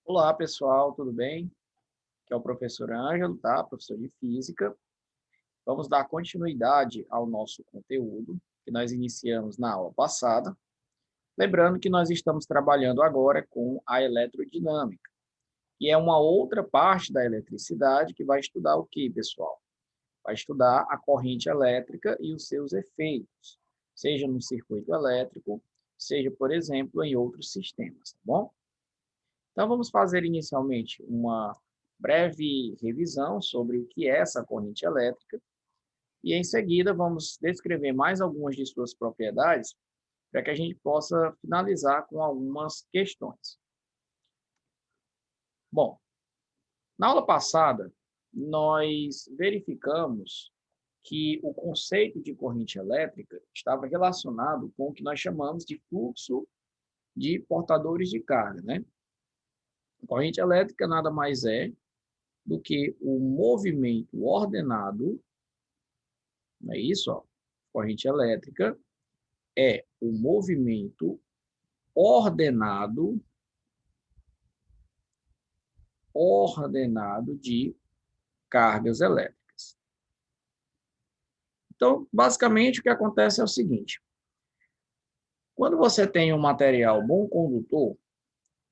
Olá, pessoal, tudo bem? Aqui é o professor Ângelo, tá? Professor de Física. Vamos dar continuidade ao nosso conteúdo que nós iniciamos na aula passada. Lembrando que nós estamos trabalhando agora com a eletrodinâmica, que é uma outra parte da eletricidade que vai estudar o que, pessoal? Vai estudar a corrente elétrica e os seus efeitos, seja no circuito elétrico, seja, por exemplo, em outros sistemas, tá bom? Então, vamos fazer inicialmente uma breve revisão sobre o que é essa corrente elétrica e, em seguida, vamos descrever mais algumas de suas propriedades para que a gente possa finalizar com algumas questões. Bom, na aula passada, nós verificamos que o conceito de corrente elétrica estava relacionado com o que nós chamamos de fluxo de portadores de carga, né? A corrente elétrica nada mais é do que o movimento ordenado, não é isso? Ó. Corrente elétrica é o movimento ordenado de cargas elétricas. Então, basicamente, o que acontece é o seguinte: quando você tem um material bom condutor,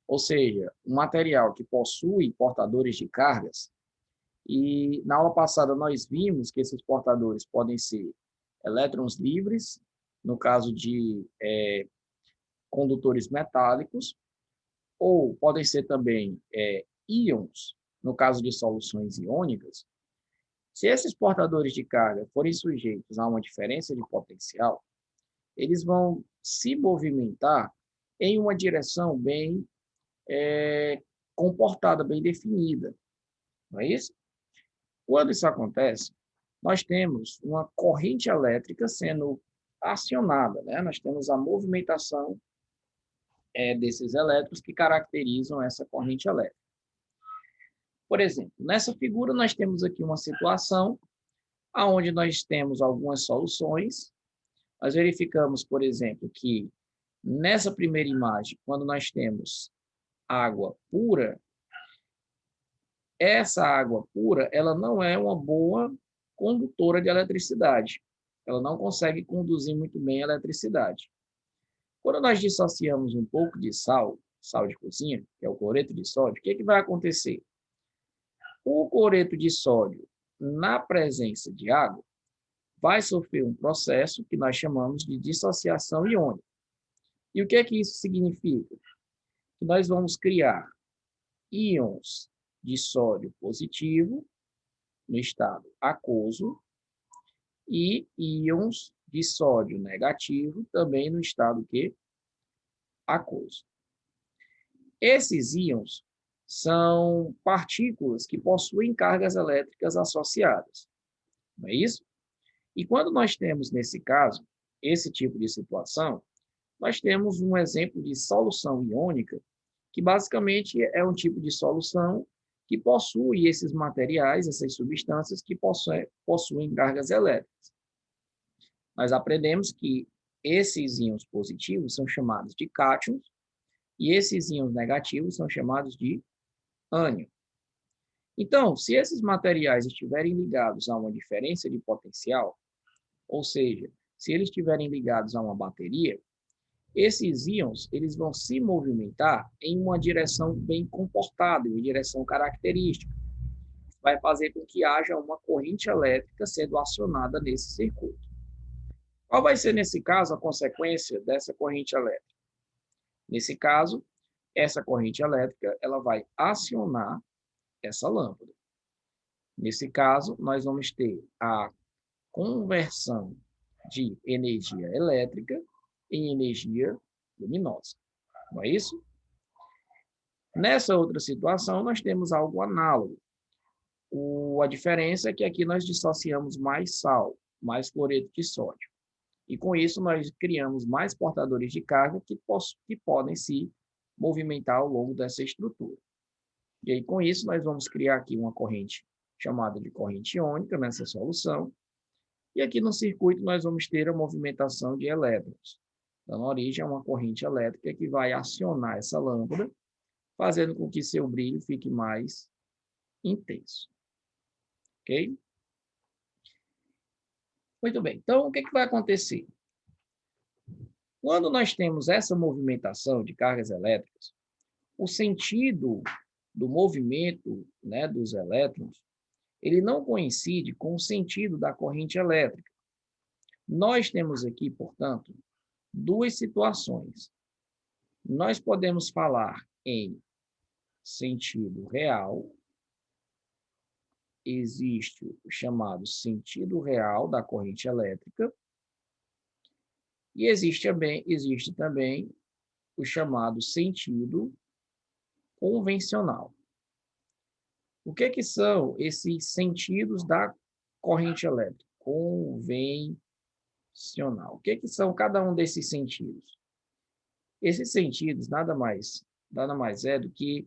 ou seja, um material que possui portadores de cargas, e na aula passada nós vimos que esses portadores podem ser elétrons livres, no caso de condutores metálicos, ou podem ser também íons, no caso de soluções iônicas. Se esses portadores de carga forem sujeitos a uma diferença de potencial, eles vão se movimentar em uma direção bem comportada, bem definida, não é isso? Quando isso acontece, nós temos uma corrente elétrica sendo acionada, né? Nós temos a movimentação desses elétrons que caracterizam essa corrente elétrica. Por exemplo, nessa figura nós temos aqui uma situação onde nós temos algumas soluções. Nós verificamos, por exemplo, que nessa primeira imagem, quando nós temos água pura, essa água pura, ela não é uma boa condutora de eletricidade. Ela não consegue conduzir muito bem a eletricidade. Quando nós dissociamos um pouco de sal, sal de cozinha, que é o cloreto de sódio, o que vai acontecer? O cloreto de sódio, na presença de água, vai sofrer um processo que nós chamamos de dissociação iônica. E o que é que isso significa? Que nós vamos criar íons de sódio positivo no estado aquoso e íons de sódio negativo também no estado aquoso. Esses íons são partículas que possuem cargas elétricas associadas, não é isso? E quando nós temos, nesse caso, esse tipo de situação, nós temos um exemplo de solução iônica, que basicamente é um tipo de solução que possui esses materiais, essas substâncias que possuem cargas elétricas. Nós aprendemos que esses íons positivos são chamados de cátions e esses íons negativos são chamados de ânion. Então, se esses materiais estiverem ligados a uma diferença de potencial, ou seja, se eles estiverem ligados a uma bateria, esses íons eles vão se movimentar em uma direção bem comportada, em uma direção característica. Vai fazer com que haja uma corrente elétrica sendo acionada nesse circuito. Qual vai ser, nesse caso, a consequência dessa corrente elétrica? Nesse caso, essa corrente elétrica ela vai acionar essa lâmpada. Nesse caso, nós vamos ter a conversão de energia elétrica em energia luminosa. Não é isso? Nessa outra situação, nós temos algo análogo. A diferença é que aqui nós dissociamos mais sal, mais cloreto de sódio. E com isso, nós criamos mais portadores de carga que podem se movimentar ao longo dessa estrutura. E aí, com isso, nós vamos criar aqui uma corrente chamada de corrente iônica nessa solução. E aqui no circuito, nós vamos ter a movimentação de elétrons, dando origem a uma corrente elétrica que vai acionar essa lâmpada fazendo com que seu brilho fique mais intenso, ok? Muito bem, então o que vai acontecer? Quando nós temos essa movimentação de cargas elétricas, o sentido do movimento, né, dos elétrons, ele não coincide com o sentido da corrente elétrica. Nós temos aqui, portanto, duas situações. Nós podemos falar em sentido real, existe o chamado sentido real da corrente elétrica, e existe também o chamado sentido convencional. O que são esses sentidos da corrente elétrica? Convencional. O que são cada um desses sentidos? Esses sentidos nada mais é do que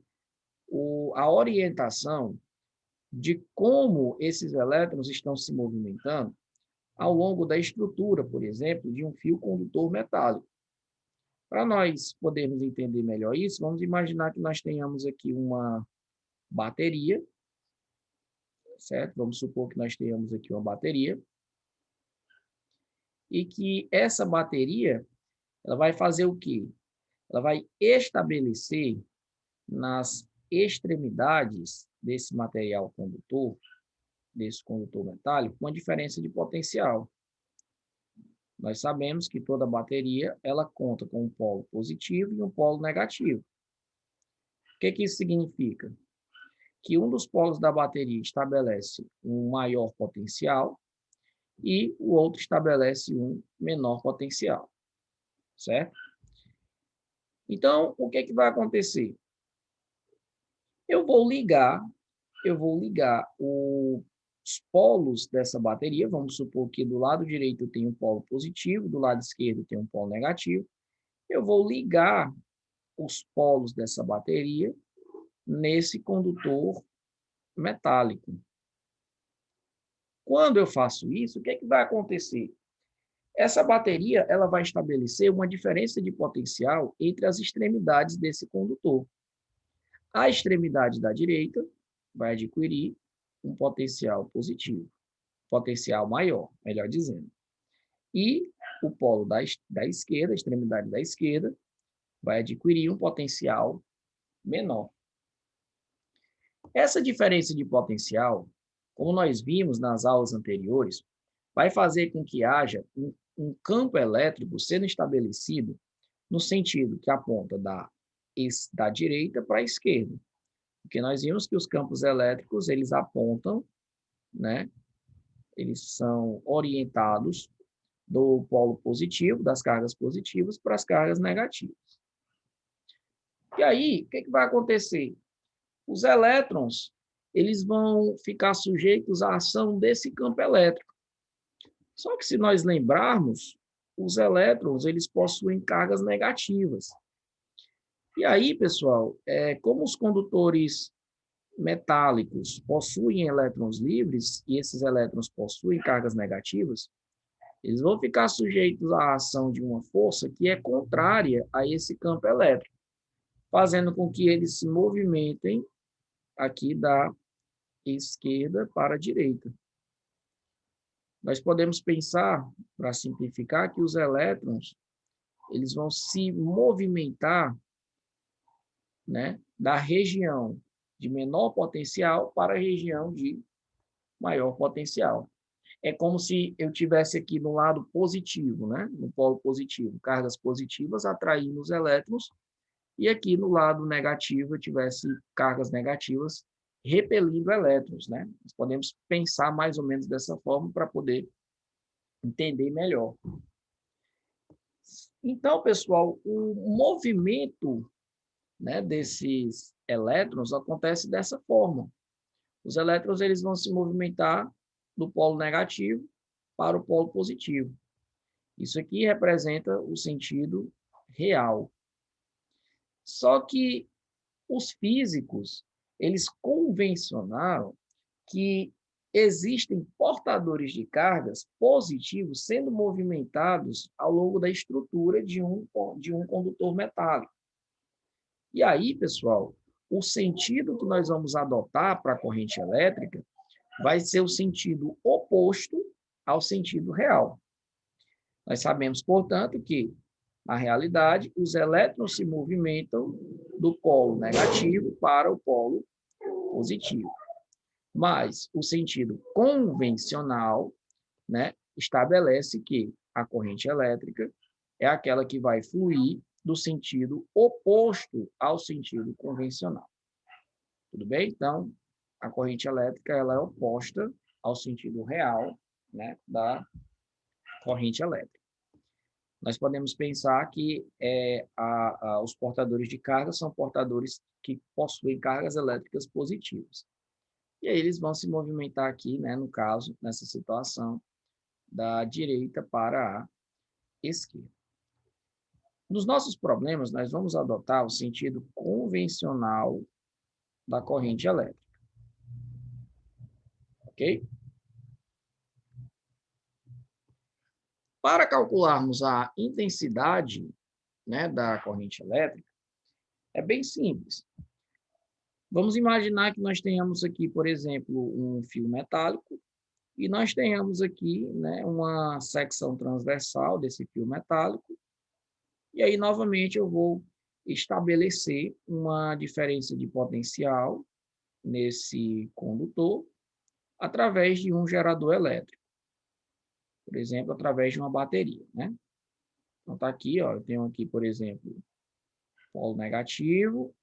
a orientação de como esses elétrons estão se movimentando ao longo da estrutura, por exemplo, de um fio condutor metálico. Para nós podermos entender melhor isso, vamos imaginar que nós tenhamos aqui uma bateria, certo? Vamos supor que nós tenhamos aqui uma bateria e que essa bateria, ela vai fazer o quê? Ela vai estabelecer nas extremidades desse material condutor, desse condutor metálico, uma diferença de potencial. Nós sabemos que toda bateria ela conta com um polo positivo e um polo negativo. O que isso significa? Que um dos polos da bateria estabelece um maior potencial e o outro estabelece um menor potencial, certo? Então, o que vai acontecer? Eu vou ligar os polos dessa bateria. Vamos supor que do lado direito tem um polo positivo, do lado esquerdo tem um polo negativo. Eu vou ligar os polos dessa bateria nesse condutor metálico. Quando eu faço isso, o que vai acontecer? Essa bateria ela vai estabelecer uma diferença de potencial entre as extremidades desse condutor. A extremidade da direita vai adquirir um potencial positivo, potencial maior, melhor dizendo. E o polo da esquerda, a extremidade da esquerda, vai adquirir um potencial menor. Essa diferença de potencial, como nós vimos nas aulas anteriores, vai fazer com que haja um campo elétrico sendo estabelecido no sentido que aponta da direita para a esquerda. Porque nós vimos que os campos elétricos, eles apontam, né? Eles são orientados do polo positivo, das cargas positivas, para as cargas negativas. E aí, o que vai acontecer? Os elétrons, eles vão ficar sujeitos à ação desse campo elétrico. Só que se nós lembrarmos, os elétrons, eles possuem cargas negativas. E aí, pessoal, como os condutores metálicos possuem elétrons livres, e esses elétrons possuem cargas negativas, eles vão ficar sujeitos à ação de uma força que é contrária a esse campo elétrico, fazendo com que eles se movimentem aqui da esquerda para a direita. Nós podemos pensar, para simplificar, que os elétrons eles vão se movimentar, né, da região de menor potencial para a região de maior potencial. É como se eu tivesse aqui no lado positivo, né, no polo positivo, cargas positivas atraindo os elétrons, e aqui no lado negativo eu tivesse cargas negativas repelindo elétrons, né? Nós podemos pensar mais ou menos dessa forma para poder entender melhor. Então, pessoal, o movimento, né, desses elétrons acontece dessa forma. Os elétrons eles vão se movimentar do polo negativo para o polo positivo. Isso aqui representa o sentido real. Só que os físicos, eles convencionaram que existem portadores de cargas positivos sendo movimentados ao longo da estrutura de um condutor metálico. E aí, pessoal, o sentido que nós vamos adotar para a corrente elétrica vai ser o sentido oposto ao sentido real. Nós sabemos, portanto, que, na realidade, os elétrons se movimentam do polo negativo para o polo positivo. Mas o sentido convencional, né, estabelece que a corrente elétrica é aquela que vai fluir do sentido oposto ao sentido convencional. Tudo bem? Então, a corrente elétrica ela é oposta ao sentido real, né, da corrente elétrica. Nós podemos pensar que os portadores de carga são portadores que possuem cargas elétricas positivas. E aí eles vão se movimentar aqui, né, no caso, nessa situação, da direita para a esquerda. Nos nossos problemas, nós vamos adotar o sentido convencional da corrente elétrica. Ok? Para calcularmos a intensidade, né, da corrente elétrica, é bem simples. Vamos imaginar que nós tenhamos aqui, por exemplo, um fio metálico e nós tenhamos aqui, né, uma secção transversal desse fio metálico. E aí, novamente, eu vou estabelecer uma diferença de potencial nesse condutor através de um gerador elétrico. Por exemplo, através de uma bateria, né? Então, está aqui, ó, eu tenho aqui, por exemplo, polo negativo,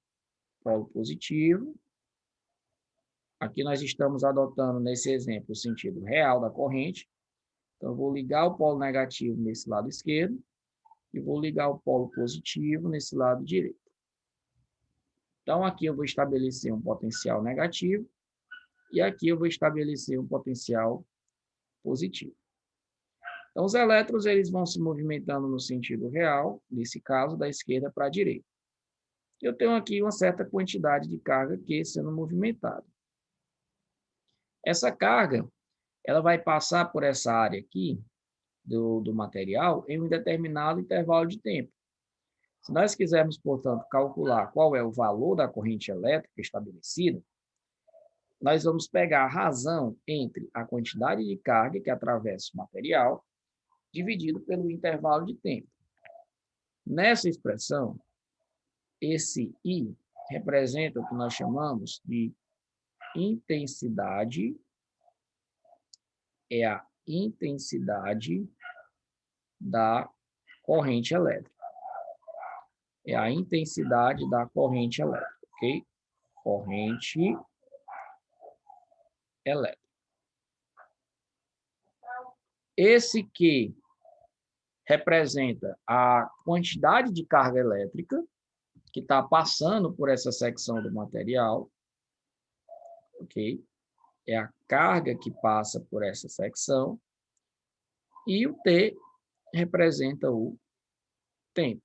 polo positivo. Aqui nós estamos adotando, nesse exemplo, o sentido real da corrente. Então, eu vou ligar o polo negativo nesse lado esquerdo e vou ligar o polo positivo nesse lado direito. Então, aqui eu vou estabelecer um potencial negativo e aqui eu vou estabelecer um potencial positivo. Então, os elétrons eles vão se movimentando no sentido real, nesse caso, da esquerda para a direita. Eu tenho aqui uma certa quantidade de carga Q sendo movimentada. Essa carga ela vai passar por essa área aqui do material em um determinado intervalo de tempo. Se nós quisermos, portanto, calcular qual é o valor da corrente elétrica estabelecida, nós vamos pegar a razão entre a quantidade de carga que atravessa o material dividido pelo intervalo de tempo. Nessa expressão, esse I representa o que nós chamamos de intensidade, é a intensidade da corrente elétrica. É a intensidade da corrente elétrica, ok? Corrente elétrica. Esse Q representa a quantidade de carga elétrica que está passando por essa secção do material, ok? É a carga que passa por essa secção. E o T representa o tempo.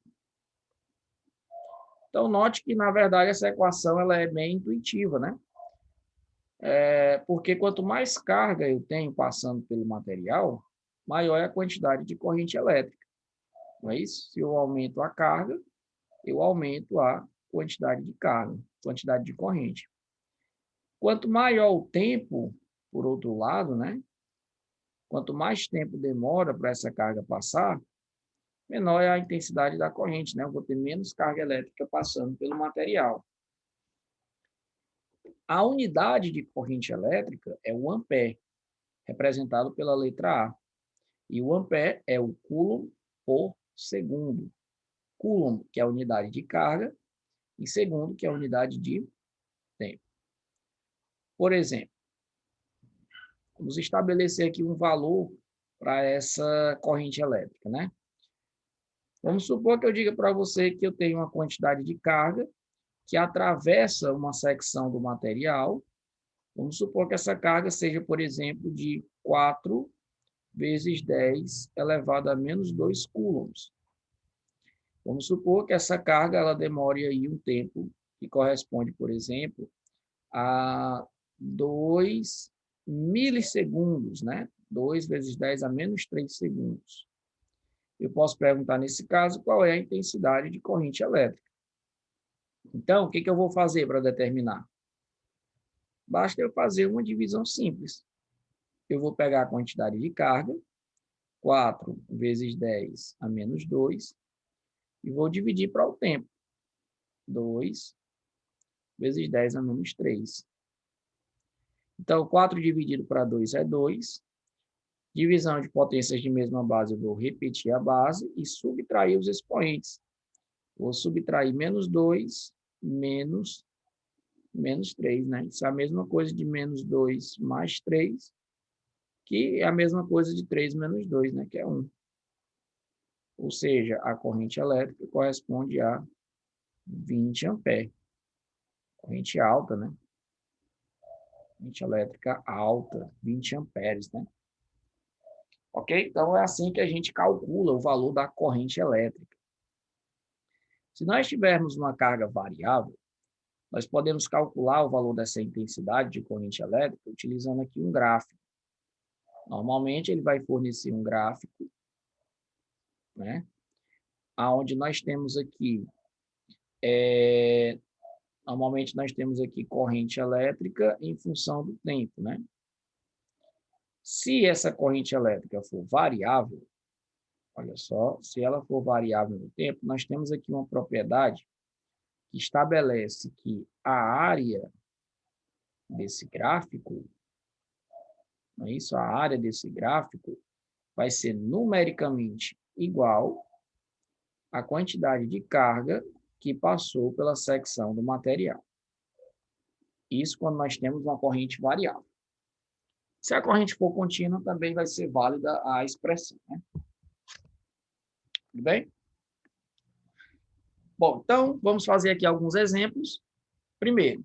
Então, note que, na verdade, essa equação ela é bem intuitiva, né? Porque quanto mais carga eu tenho passando pelo material, maior é a quantidade de corrente elétrica. Não é isso? Se eu aumento a carga, eu aumento a quantidade de carga, quantidade de corrente. Quanto maior o tempo, por outro lado, né? Quanto mais tempo demora para essa carga passar, menor é a intensidade da corrente, né? Eu vou ter menos carga elétrica passando pelo material. A unidade de corrente elétrica é o ampere, representado pela letra A. E o ampere é o coulomb por segundo. Coulomb, que é a unidade de carga, e segundo, que é a unidade de tempo. Por exemplo, vamos estabelecer aqui um valor para essa corrente elétrica, né? Vamos supor que eu diga para você que eu tenho uma quantidade de carga que atravessa uma secção do material. Vamos supor que essa carga seja, por exemplo, de 4 vezes 10 elevado a menos 2 coulombs. Vamos supor que essa carga ela demore aí um tempo que corresponde, por exemplo, a 2 milissegundos, né? 2 vezes 10 a menos 3 segundos. Eu posso perguntar, nesse caso, qual é a intensidade de corrente elétrica. Então, o que eu vou fazer para determinar? Basta eu fazer uma divisão simples. Eu vou pegar a quantidade de carga, 4 vezes 10 a menos 2, e vou dividir para o tempo. 2 vezes 10 a menos 3. Então, 4 dividido para 2 é 2. Divisão de potências de mesma base, eu vou repetir a base e subtrair os expoentes. Vou subtrair menos 2, menos 3, né? Isso é a mesma coisa de menos 2 mais 3, que é a mesma coisa de 3 menos 2, né? Que é 1. Ou seja, a corrente elétrica corresponde a 20 amperes. Corrente alta, né? Corrente elétrica alta, 20 amperes, né? Ok? Então, é assim que a gente calcula o valor da corrente elétrica. Se nós tivermos uma carga variável, nós podemos calcular o valor dessa intensidade de corrente elétrica utilizando aqui um gráfico. Normalmente, ele vai fornecer um gráfico, né? Onde nós temos aqui, normalmente nós temos aqui corrente elétrica em função do tempo, né? Se essa corrente elétrica for variável, olha só, se ela for variável no tempo, nós temos aqui uma propriedade que estabelece que a área desse gráfico, não é isso? A área desse gráfico vai ser numericamente igual à quantidade de carga que passou pela secção do material. Isso quando nós temos uma corrente variável. Se a corrente for contínua, também vai ser válida a expressão, né? Tudo bem? Bom, então, vamos fazer aqui alguns exemplos. Primeiro,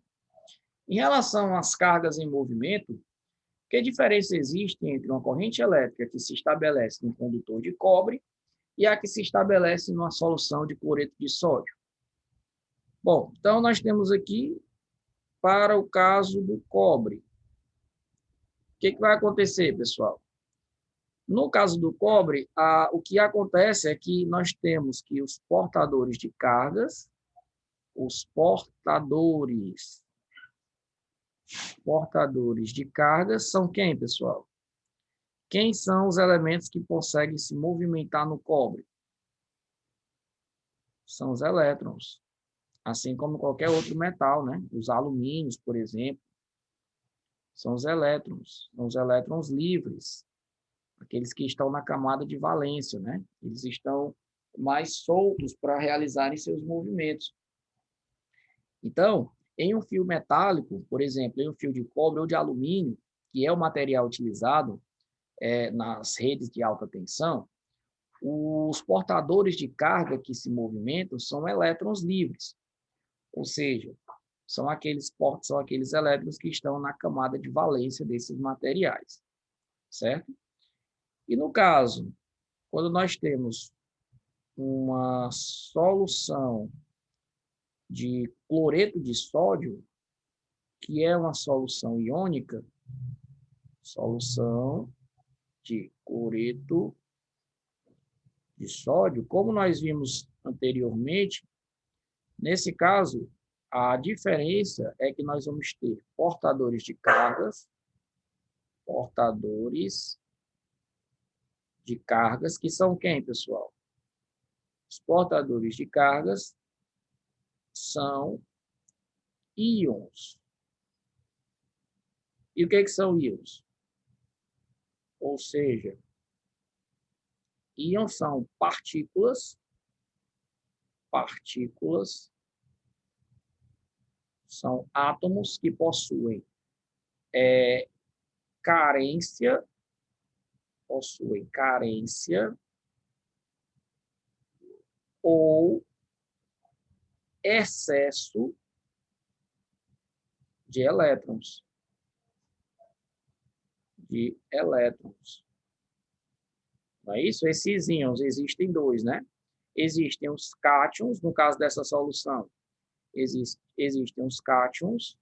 em relação às cargas em movimento, que diferença existe entre uma corrente elétrica que se estabelece no condutor de cobre e a que se estabelece numa solução de cloreto de sódio? Bom, então nós temos aqui, para o caso do cobre, o que vai acontecer, pessoal? No caso do cobre, o que acontece é que nós temos que os portadores de cargas, os portadores de cargas são quem, pessoal? Quem são os elementos que conseguem se movimentar no cobre? São os elétrons, assim como qualquer outro metal, né? Os alumínios, por exemplo, são os elétrons livres, aqueles que estão na camada de valência, né? Eles estão mais soltos para realizarem seus movimentos. Então, em um fio metálico, por exemplo, em um fio de cobre ou de alumínio, que é o material utilizado nas redes de alta tensão, os portadores de carga que se movimentam são elétrons livres, ou seja, são aqueles elétrons que estão na camada de valência desses materiais, certo? E no caso, quando nós temos uma solução de cloreto de sódio, que é uma solução iônica, solução de cloreto de sódio, como nós vimos anteriormente, nesse caso, a diferença é que nós vamos ter portadores de cargas, que são quem, pessoal? Os portadores de cargas são íons. E o que são íons? Ou seja, íons são partículas, são átomos que possuem carência ou excesso de elétrons. Não é isso? Esses íons existem dois, né? Existem os cátions, no caso dessa solução, existem os cátions,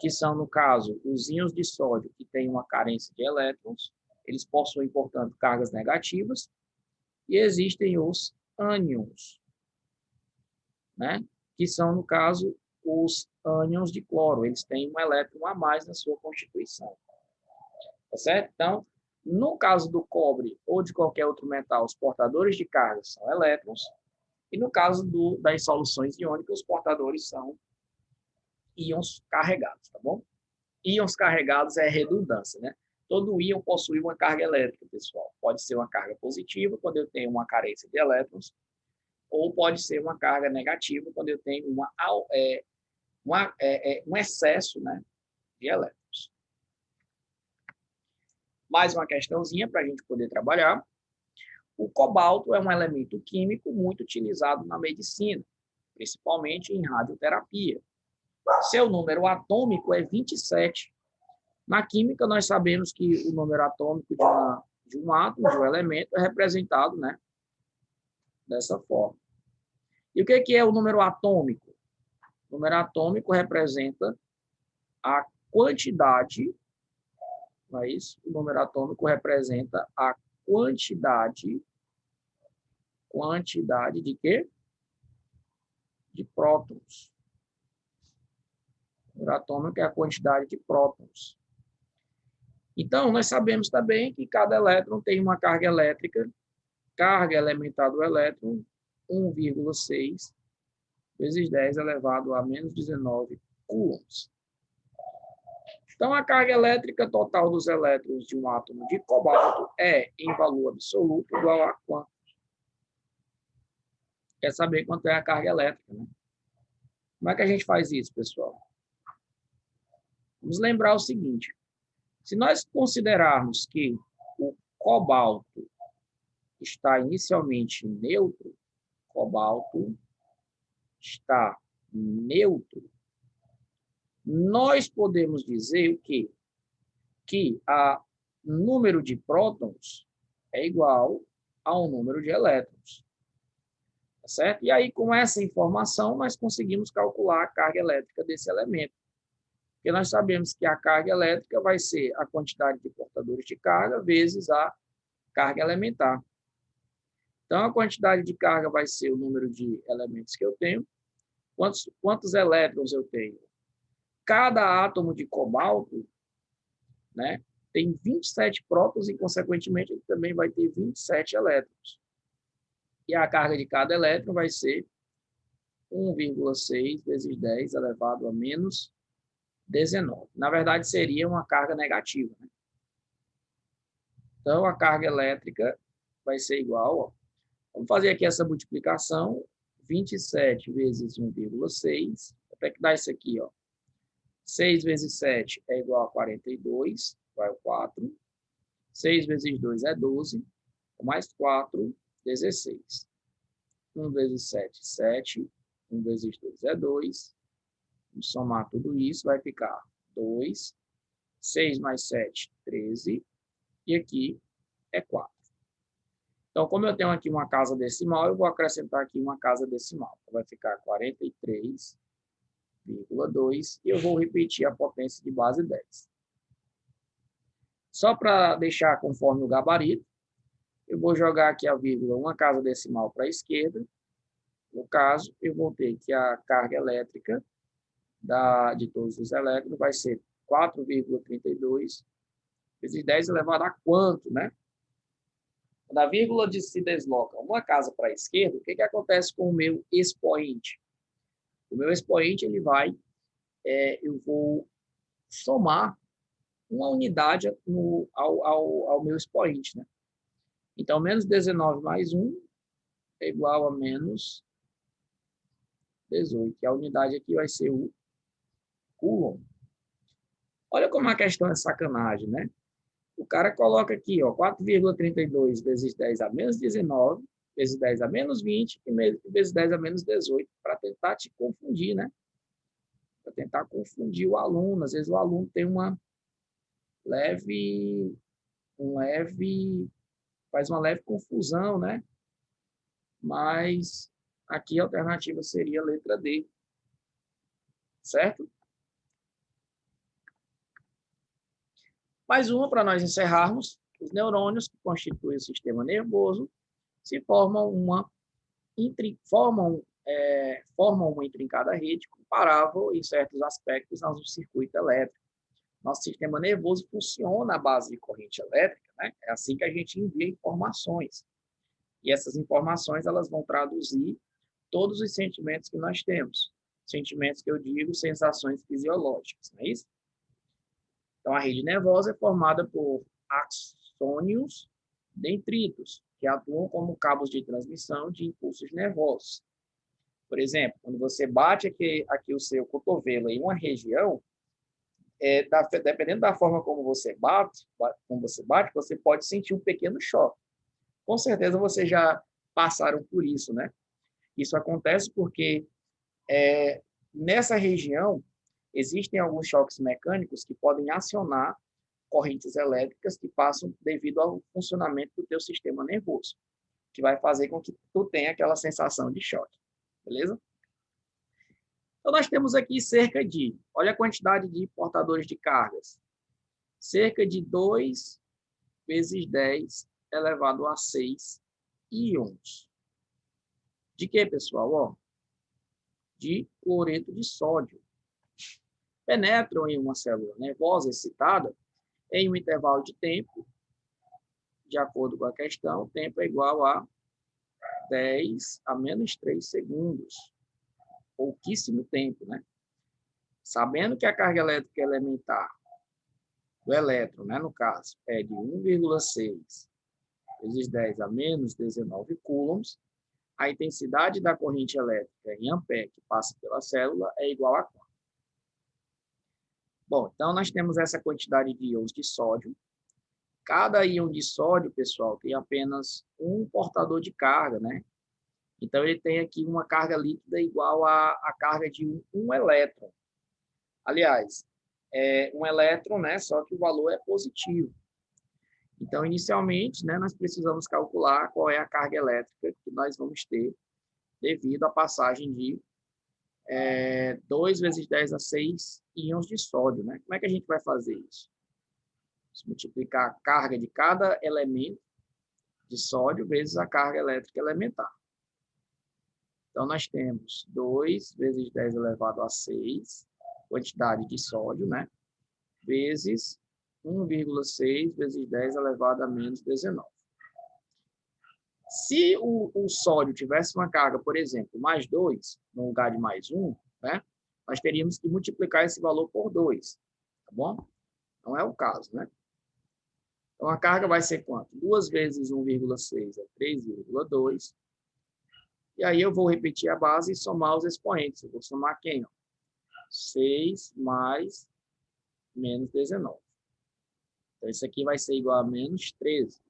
que são, no caso, os íons de sódio que têm uma carência de elétrons, eles possuem, portanto, cargas negativas, e existem os ânions, né? que são, no caso, os ânions de cloro. Eles têm um elétron a mais na sua constituição. Tá certo? Então, no caso do cobre ou de qualquer outro metal, os portadores de carga são elétrons. E no caso das soluções iônicas, os portadores são íons carregados, tá bom? Íons carregados é redundância, né? Todo íon possui uma carga elétrica, pessoal. Pode ser uma carga positiva, quando eu tenho uma carência de elétrons, ou pode ser uma carga negativa, quando eu tenho um excesso, né, de elétrons. Mais uma questãozinha para a gente poder trabalhar. O cobalto é um elemento químico muito utilizado na medicina, principalmente em radioterapia. Seu número atômico é 27. Na química, nós sabemos que o número atômico de um átomo, de um elemento, é representado, né, dessa forma. E o que é o número atômico? O número atômico representa a quantidade, não é isso? O número atômico representa a quantidade de quê? De prótons. O número atômico é a quantidade de prótons. Então, nós sabemos também que cada elétron tem uma carga elétrica, carga elementar do elétron, 1,6 vezes 10 elevado a menos 19 coulombs. Então, a carga elétrica total dos elétrons de um átomo de cobalto é, em valor absoluto, igual a quanto? Quer saber quanto é a carga elétrica, né? Como é que a gente faz isso, pessoal? Vamos lembrar o seguinte. Se nós considerarmos que o cobalto está inicialmente neutro, cobalto está neutro, nós podemos dizer o quê? Que o número de prótons é igual ao número de elétrons. Tá certo? E aí, com essa informação, nós conseguimos calcular a carga elétrica desse elemento. Porque nós sabemos que a carga elétrica vai ser a quantidade de portadores de carga vezes a carga elementar. Então, a quantidade de carga vai ser o número de elementos que eu tenho. Quantos elétrons eu tenho? Cada átomo de cobalto, né, tem 27 prótons e, consequentemente, ele também vai ter 27 elétrons. E a carga de cada elétron vai ser 1,6 vezes 10 elevado a menos 19. Na verdade, seria uma carga negativa, né? Então, a carga elétrica vai ser igual, ó, vamos fazer aqui essa multiplicação, 27 vezes 1,6, até que dá isso aqui, ó. 6 vezes 7 é igual a 42, vai o 4. 6 vezes 2 é 12, mais 4, 16. 1 vezes 7, 7. 1 vezes 2 é 2. Vamos somar tudo isso, vai ficar 2. 6 mais 7, 13. E aqui é 4. Então, como eu tenho aqui uma casa decimal, eu vou acrescentar aqui uma casa decimal. Vai ficar 43,2. E eu vou repetir a potência de base 10. Só para deixar conforme o gabarito, eu vou jogar aqui a vírgula, uma casa decimal para a esquerda. No caso, eu vou ter que a carga elétrica de todos os elétrons vai ser 4,32 vezes 10 elevado a quanto, né? Quando a vírgula se desloca uma casa para a esquerda, o que acontece com o meu expoente? O meu expoente, ele vai, eu vou somar uma unidade ao meu expoente, né? Então, menos 19 mais 1 é igual a menos 18. E a unidade aqui vai ser o coulomb. Olha como a questão é sacanagem, né? O cara coloca aqui, ó, 4,32 vezes 10 a menos 19, vezes 10 a menos 20 e vezes 10 a menos 18, para tentar te confundir, né? Para tentar confundir o aluno. Às vezes o aluno tem faz uma leve confusão, né? Mas aqui a alternativa seria a letra D. Certo? Mais uma para nós encerrarmos. Os neurônios que constituem o sistema nervoso formam formam uma intrincada rede comparável, em certos aspectos, ao circuito elétrico. Nosso sistema nervoso funciona à base de corrente elétrica, né? É assim que a gente envia informações. E essas informações elas vão traduzir todos os sentimentos que nós temos. Sentimentos que eu digo, sensações fisiológicas, não é isso? Então, a rede nervosa é formada por axônios dendritos, que atuam como cabos de transmissão de impulsos nervosos. Por exemplo, quando você bate aqui o seu cotovelo em uma região, dependendo da forma como você bate, você pode sentir um pequeno choque. Com certeza vocês já passaram por isso, né? Isso acontece porque nessa região existem alguns choques mecânicos que podem acionar correntes elétricas que passam devido ao funcionamento do teu sistema nervoso, que vai fazer com que tu tenha aquela sensação de choque, beleza? Então, nós temos aqui olha a quantidade de portadores de cargas, cerca de 2 vezes 10 elevado a 6 íons. De que, pessoal? Ó, de cloreto de sódio. Penetram em uma célula nervosa excitada em um intervalo de tempo, de acordo com a questão, o tempo é igual a 10 a menos 3 segundos. Pouquíssimo tempo, né? Sabendo que a carga elétrica elementar do elétron, né, no caso, é de 1,6 vezes 10 a menos 19 coulombs, a intensidade da corrente elétrica em ampere que passa pela célula é igual a quanto? Bom, então nós temos essa quantidade de íons de sódio. Cada íon de sódio, pessoal, tem apenas um portador de carga, né? Então, ele tem aqui uma carga líquida igual à carga de um elétron. Aliás, um elétron, né? Só que o valor é positivo. Então, inicialmente, né, nós precisamos calcular qual é a carga elétrica que nós vamos ter devido à passagem de 2 vezes 10 a 6 íons de sódio, né? Como é que a gente vai fazer isso? Vamos multiplicar a carga de cada elemento de sódio vezes a carga elétrica elementar. Então, nós temos 2 vezes 10 elevado a 6, quantidade de sódio, né? Vezes 1,6 vezes 10 elevado a menos 19. Se o sódio tivesse uma carga, por exemplo, mais 2, no lugar de mais 1, né? Nós teríamos que multiplicar esse valor por 2, tá bom? Não é o caso, né? Então, a carga vai ser quanto? 2 vezes 1,6 é 3,2. E aí eu vou repetir a base e somar os expoentes. Eu vou somar quem? 6 mais menos 19. Então, isso aqui vai ser igual a menos 13.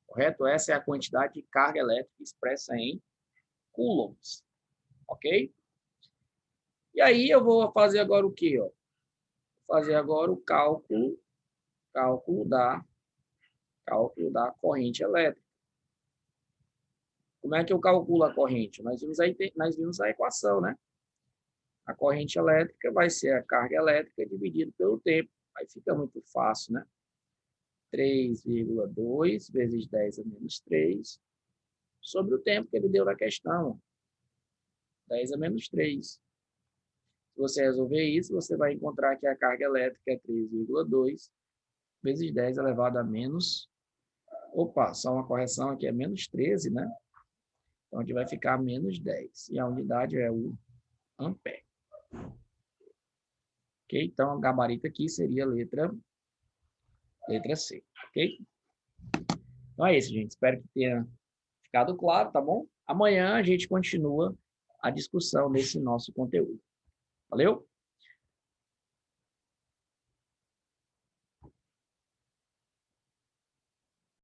Correto? Essa é a quantidade de carga elétrica expressa em coulombs. Ok? E aí eu vou fazer agora o quê? Vou fazer agora o cálculo da corrente elétrica. Como é que eu calculo a corrente? Nós vimos a equação, né? A corrente elétrica vai ser a carga elétrica dividido pelo tempo. Aí fica muito fácil, né? 3,2 vezes 10 a menos 3 sobre o tempo que ele deu na questão. 10 a menos 3. Se você resolver isso, você vai encontrar que a carga elétrica é 3,2 vezes 10 elevado a menos... Opa, só uma correção aqui, é menos 13, né? Então, a gente vai ficar menos 10. E a unidade é o ampere. Ok? Então, a gabarito aqui seria a letra C. Ok? Então, é isso, gente. Espero que tenha ficado claro, tá bom? Amanhã a gente continua a discussão desse nosso conteúdo. Valeu?